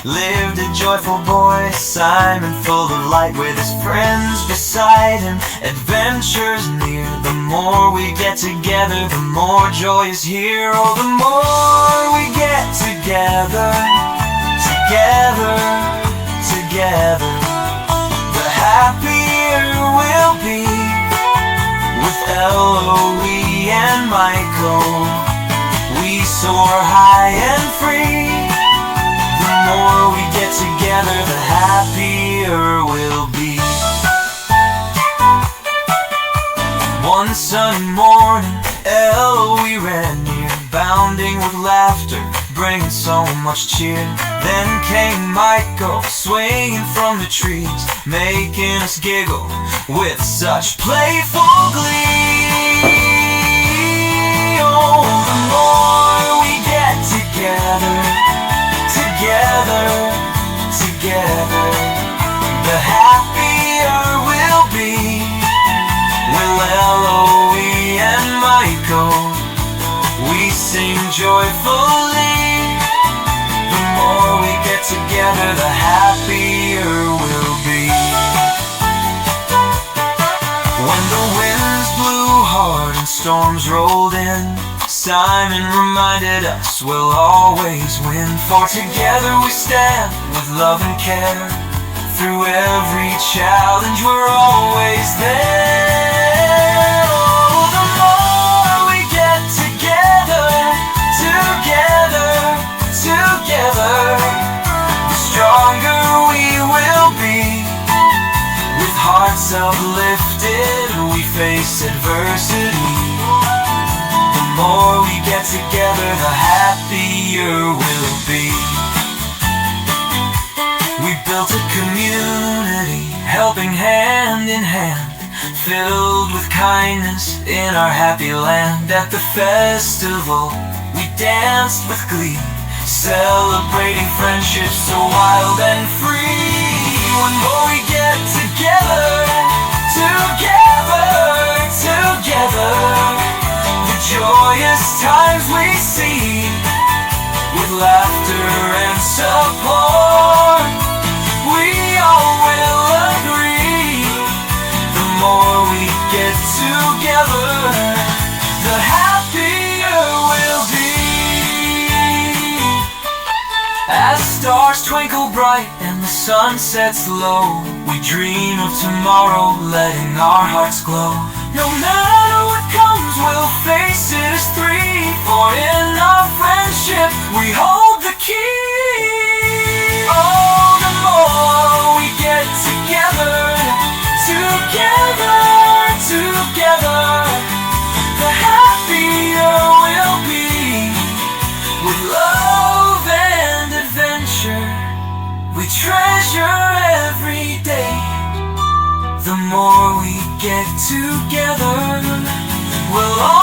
lived a joyful boy, Simon, full of light, with his friends beside him. Adventures near, the more we get together, the more joy is here. Oh, the more we get together, together, together, the happier we'll be. With Eloise and Miko, we soar high and free. The more we get together, the happier we'll be. One sunny morning, Eloise ran near, bounding with laughter, bringing so much cheer. Then came Miko, swinging from the trees, making us giggle with such playful glee. Oh, the more we get together, together, together, the happier we'll be. With Eloise and Miko, we sing joyfully. The more we get together, the happier we'll be. When the winds blew hard and storms rolled in, Simon reminded us we'll always win. For together we stand with love and care. Through every challenge we're always there. Oh, the more we get together, together, together, the stronger we will be. With hearts uplifted, we face adversity. The more we get together, the happier we'll be. We built a community, helping hand in hand, filled with kindness in our happy land. At the festival, we danced with glee, celebrating friendship so wild and free. When more we get together, together, together, the joyous times we see, with laughter and support, we all will agree. The more we get together, the happier we'll be. As stars twinkle bright and the sun sets low, we dream of tomorrow, letting our hearts glow. No matter what comes, we'll face it as three, for in our friendship we hold the key. Oh, the more we get together, together, together, the happier we'll be. With love and adventure, we treasure every day. The more we get together, we'll all